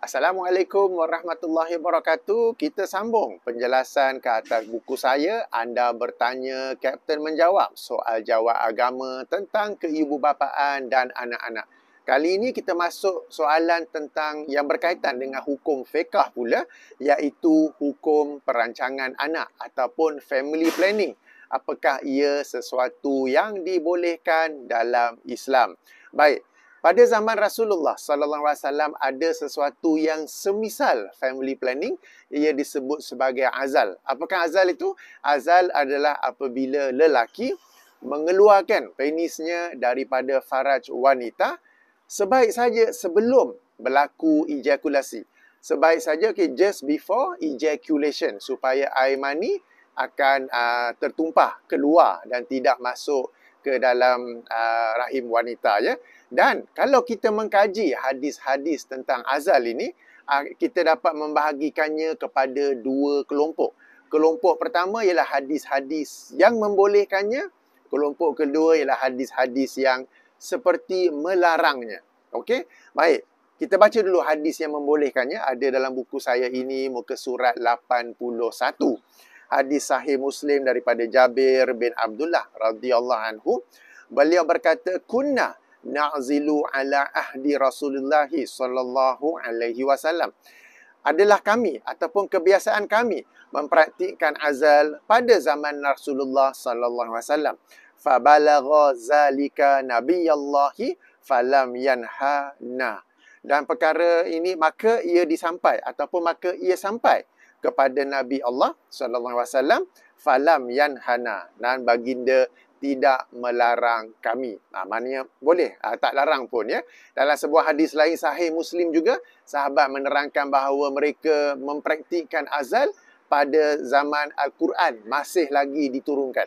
Assalamualaikum warahmatullahi wabarakatuh. Kita sambung penjelasan ke atas buku saya. Anda bertanya, Kapten menjawab. Soal jawab agama tentang keibubapaan dan anak-anak. Kali ini kita masuk soalan tentang yang berkaitan dengan hukum fiqh pula, iaitu hukum perancangan anak ataupun family planning. Apakah ia sesuatu yang dibolehkan dalam Islam? Baik. Pada zaman Rasulullah sallallahu alaihi wasallam ada sesuatu yang semisal family planning, ia disebut sebagai azal. Apakah azal itu? Azal adalah apabila lelaki mengeluarkan penisnya daripada faraj wanita sebaik saja sebelum berlaku ejakulasi. Sebaik saja just before ejaculation, supaya air mani akan tertumpah keluar dan tidak masuk ke dalam rahim wanita, ya. Dan kalau kita mengkaji hadis-hadis tentang azal ini, kita dapat membahagikannya kepada dua kelompok. Kelompok pertama ialah hadis-hadis yang membolehkannya. Kelompok kedua ialah hadis-hadis yang seperti melarangnya. Okey? Baik. Kita baca dulu hadis yang membolehkannya. Ada dalam buku saya ini, muka surat 81. Hadis sahih Muslim daripada Jabir bin Abdullah radhiyallahu anhu. Beliau berkata, kunna na'zilu ala ahdi Rasulullah sallallahu alaihi wasallam. Adalah kami ataupun kebiasaan kami mempraktikkan azal pada zaman Rasulullah sallallahu alaihi wasallam. Fa balagha zalika nabiyallahi falam yanhana. Dan perkara ini maka ia disampai ataupun maka ia sampai kepada Nabi Allah sallallahu alaihi wasallam, falam yanhana, dan baginda tidak melarang kami. Maknanya boleh, tak larang pun, ya. Dalam sebuah hadis lain sahih Muslim juga, sahabat menerangkan bahawa mereka mempraktikkan azal pada zaman Al-Quran masih lagi diturunkan.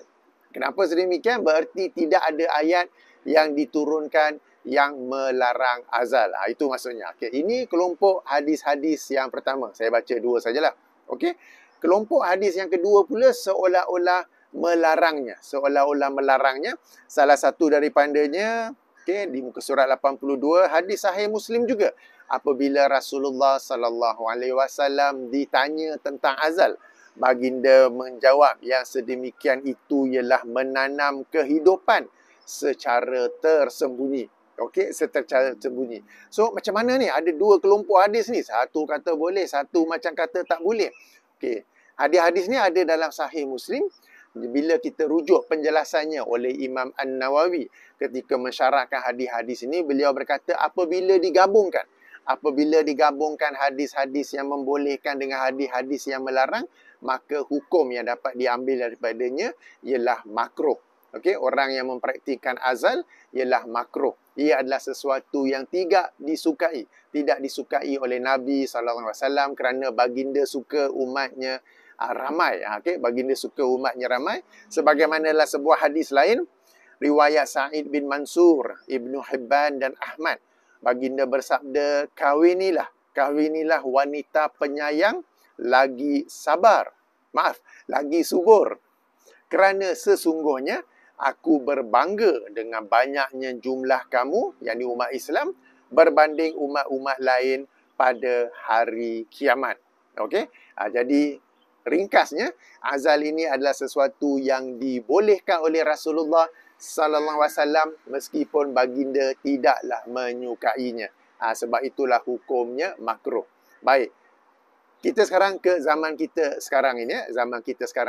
Kenapa sedemikian? Bererti tidak ada ayat yang diturunkan yang melarang azal. Itu maksudnya. Okay. Ini kelompok hadis-hadis yang pertama. Saya baca dua sajalah. Okey. Kelompok hadis yang kedua pula seolah-olah melarangnya. Seolah-olah melarangnya. Salah satu daripadanya, di muka surat 82, hadis sahih Muslim juga. Apabila Rasulullah sallallahu alaihi wasallam ditanya tentang azal, baginda menjawab yang sedemikian itu ialah menanam kehidupan secara tersembunyi. Okey, secara tersembunyi. So, macam mana ni? Ada dua kelompok hadis ni. Satu kata boleh, satu macam kata tak boleh. Okey. Hadis-hadis ni ada dalam sahih Muslim. Bila kita rujuk penjelasannya oleh Imam An-Nawawi ketika mensyarahkan hadis-hadis ini, beliau berkata apabila digabungkan hadis-hadis yang membolehkan dengan hadis-hadis yang melarang, maka hukum yang dapat diambil daripadanya ialah makruh. Okey, orang yang mempraktikkan azal ialah makruh. Ia adalah sesuatu yang tidak disukai oleh Nabi sallallahu alaihi wasallam, kerana baginda suka umatnya ramai. Okey, baginda suka umatnya ramai. Sebagaimana dalam sebuah hadis lain, riwayat Sa'id bin Mansur, Ibnu Hibban dan Ahmad, baginda bersabda, kawinilah wanita penyayang lagi lagi subur. Kerana sesungguhnya aku berbangga dengan banyaknya jumlah kamu, yakni umat Islam, berbanding umat-umat lain pada hari kiamat. Okey? Jadi, ringkasnya, azal ini adalah sesuatu yang dibolehkan oleh Rasulullah sallallahu alaihi wasallam meskipun baginda tidaklah menyukainya. Sebab itulah hukumnya makruh. Baik. Kita sekarang ke zaman kita sekarang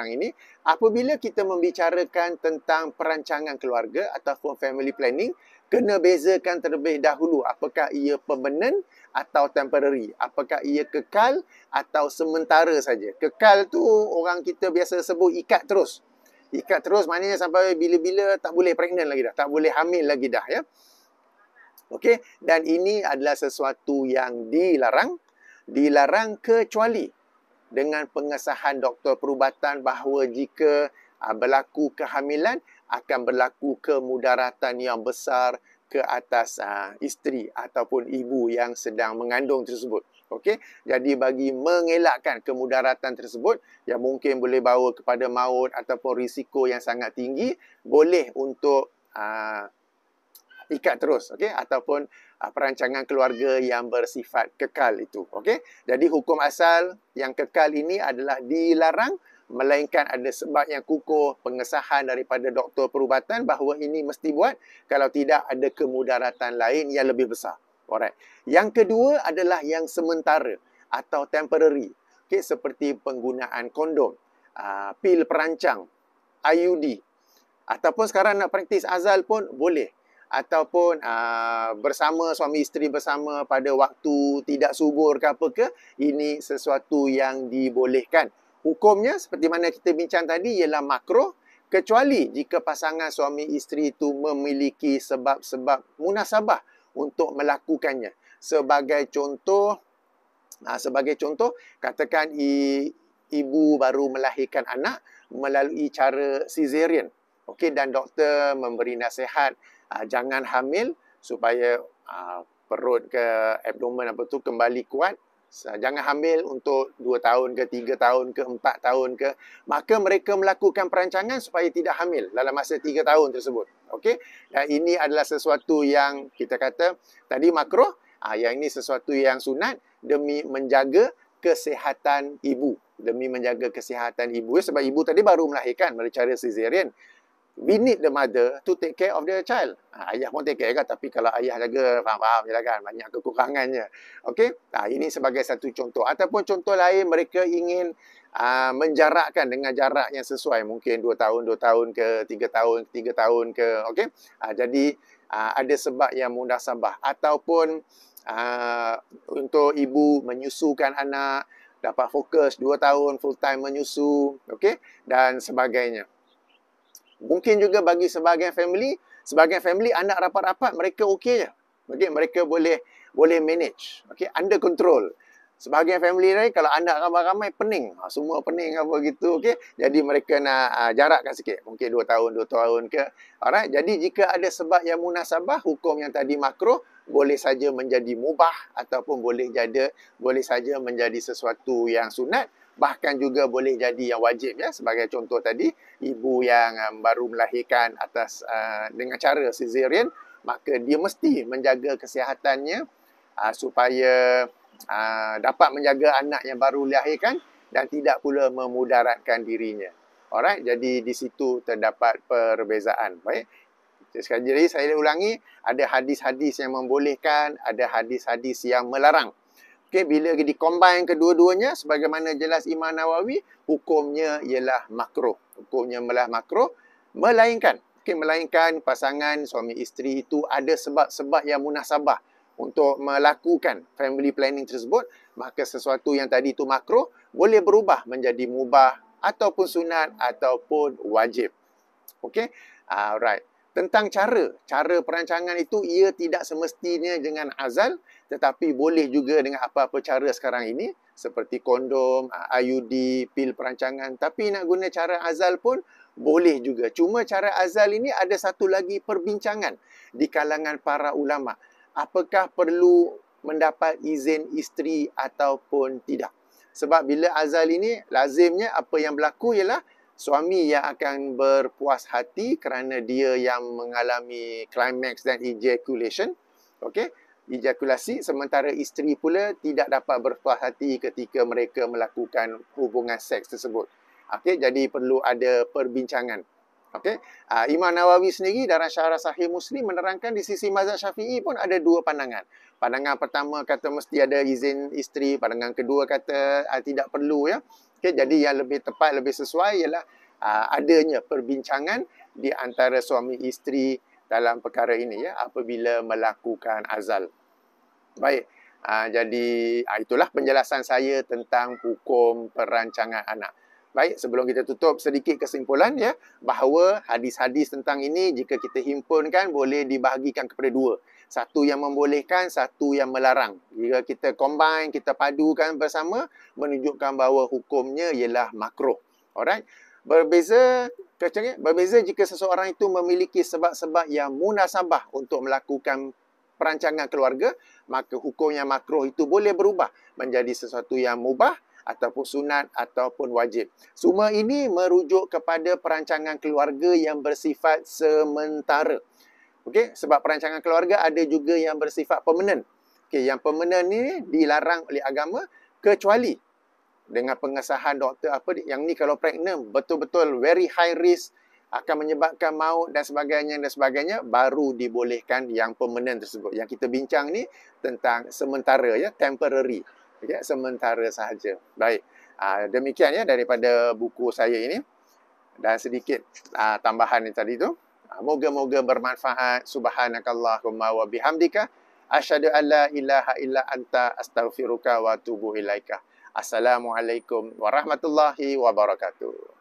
ini, apabila kita membicarakan tentang perancangan keluarga ataupun family planning, kena bezakan terlebih dahulu apakah ia permanent atau temporary, apakah ia kekal atau sementara saja. Kekal tu orang kita biasa sebut ikat terus. Ikat terus maknanya sampai bila-bila tak boleh pregnant lagi dah, tak boleh hamil lagi dah, ya. Okey, dan ini adalah sesuatu yang dilarang kecuali dengan pengesahan doktor perubatan bahawa jika berlaku kehamilan akan berlaku kemudaratan yang besar ke atas isteri ataupun ibu yang sedang mengandung tersebut. Okey, jadi bagi mengelakkan kemudaratan tersebut yang mungkin boleh bawa kepada maut ataupun risiko yang sangat tinggi, boleh untuk ikat terus, okey, ataupun perancangan keluarga yang bersifat kekal itu, okey. Jadi hukum asal yang kekal ini adalah dilarang, melainkan ada sebab yang kukuh, pengesahan daripada doktor perubatan bahawa ini mesti buat, kalau tidak ada kemudaratan lain yang lebih besar. Alright. Yang kedua adalah yang sementara atau temporary, okey, seperti penggunaan kondom, pil perancang, IUD, ataupun sekarang nak praktis azal pun boleh. Ataupun bersama suami isteri bersama pada waktu tidak subur ke apa ke, ini sesuatu yang dibolehkan. Hukumnya seperti mana kita bincang tadi ialah makruh, kecuali jika pasangan suami isteri itu memiliki sebab-sebab munasabah untuk melakukannya. Sebagai contoh, katakan ibu baru melahirkan anak melalui cara caesarean. Okey, dan doktor memberi nasihat jangan hamil supaya perut ke abdomen apa tu kembali kuat. Jangan hamil untuk 2 tahun ke 3 tahun ke 4 tahun ke. Maka mereka melakukan perancangan supaya tidak hamil dalam masa 3 tahun tersebut. Okey. Dan ini adalah sesuatu yang kita kata tadi makruh, yang ini sesuatu yang sunat demi menjaga kesihatan ibu. Demi menjaga kesihatan ibu. Sebab ibu tadi baru melahirkan melalui cara caesarean. We need the mother to take care of the child. Ayah pun take care kan, tapi kalau ayah jaga, faham-faham je lah kan, banyak kekurangannya. Okey, ini sebagai satu contoh. Ataupun contoh lain, mereka ingin menjarakkan dengan jarak yang sesuai. Mungkin 2 tahun, 2 tahun ke, 3 tahun, 3 tahun ke. Okey, jadi ada sebab yang munasabah. Ataupun untuk ibu menyusukan anak, dapat fokus 2 tahun full time menyusu, okey, dan sebagainya. Mungkin juga bagi sebahagian family anak rapat-rapat mereka okey je. Okey, mereka boleh manage, okey, under control. Sebahagian family lain kalau anak ramai-ramai pening, semua pening apa gitu, okey. Jadi mereka nak jarakkan sikit, mungkin 2 tahun, 2 tahun ke. Alright, jadi jika ada sebab yang munasabah, hukum yang tadi makruh boleh saja menjadi mubah ataupun boleh saja menjadi sesuatu yang sunat. Bahkan juga boleh jadi yang wajib ya. Sebagai contoh tadi, ibu yang baru melahirkan dengan cara caesarean, maka dia mesti menjaga kesihatannya supaya dapat menjaga anak yang baru dilahirkan dan tidak pula memudaratkan dirinya. Alright, jadi di situ terdapat perbezaan. Baik. Sekali lagi saya ulangi, ada hadis-hadis yang membolehkan, ada hadis-hadis yang melarang. Okey, bila dikombine kedua-duanya, sebagaimana jelas Imam Nawawi, hukumnya ialah makruh. Hukumnya ialah makruh, melainkan pasangan suami isteri itu ada sebab-sebab yang munasabah untuk melakukan family planning tersebut, maka sesuatu yang tadi itu makruh boleh berubah menjadi mubah ataupun sunat ataupun wajib. Okey, alright. Tentang cara perancangan itu, ia tidak semestinya dengan azal, tetapi boleh juga dengan apa-apa cara sekarang ini, seperti kondom, IUD, pil perancangan. Tapi nak guna cara azal pun boleh juga. Cuma cara azal ini ada satu lagi perbincangan di kalangan para ulama. Apakah perlu mendapat izin isteri ataupun tidak? Sebab bila azal ini, lazimnya apa yang berlaku ialah suami yang akan berpuas hati kerana dia yang mengalami climax dan ejaculation. Okey, ejakulasi, sementara isteri pula tidak dapat berpuas hati ketika mereka melakukan hubungan seks tersebut. Okey, jadi perlu ada perbincangan. Okey, Imam Nawawi sendiri dalam Syarah Sahih Muslim menerangkan di sisi mazhab Syafi'i pun ada dua pandangan. Pandangan pertama kata mesti ada izin isteri, pandangan kedua kata tidak perlu ya. Okay, jadi yang lebih tepat, lebih sesuai ialah adanya perbincangan di antara suami isteri dalam perkara ini ya, apabila melakukan azal. Baik, jadi itulah penjelasan saya tentang hukum perancangan anak. Baik, sebelum kita tutup, sedikit kesimpulan ya, bahawa hadis-hadis tentang ini jika kita himpunkan boleh dibahagikan kepada dua. Satu yang membolehkan, satu yang melarang. Jika kita combine, kita padukan bersama, menunjukkan bahawa hukumnya ialah makruh. Alright. Berbeza jika seseorang itu memiliki sebab-sebab yang munasabah untuk melakukan perancangan keluarga, maka hukum yang makruh itu boleh berubah menjadi sesuatu yang mubah ataupun sunat ataupun wajib. Semua ini merujuk kepada perancangan keluarga yang bersifat sementara. Okey, sebab perancangan keluarga ada juga yang bersifat permanent. Okey, yang permanent ni dilarang oleh agama kecuali dengan pengesahan doktor yang ni kalau pregnant betul-betul very high risk akan menyebabkan maut dan sebagainya baru dibolehkan yang permanent tersebut. Yang kita bincang ni tentang sementara ya, temporary. Okey, sementara sahaja. Baik. Demikian ya daripada buku saya ini dan sedikit tambahan yang tadi tu. Moga-moga bermanfaat. Subhanakallahumma wa bihamdika asyhadu an la ilaha illa anta astaghfiruka wa atubu ilaika. Assalamualaikum warahmatullahi wabarakatuh.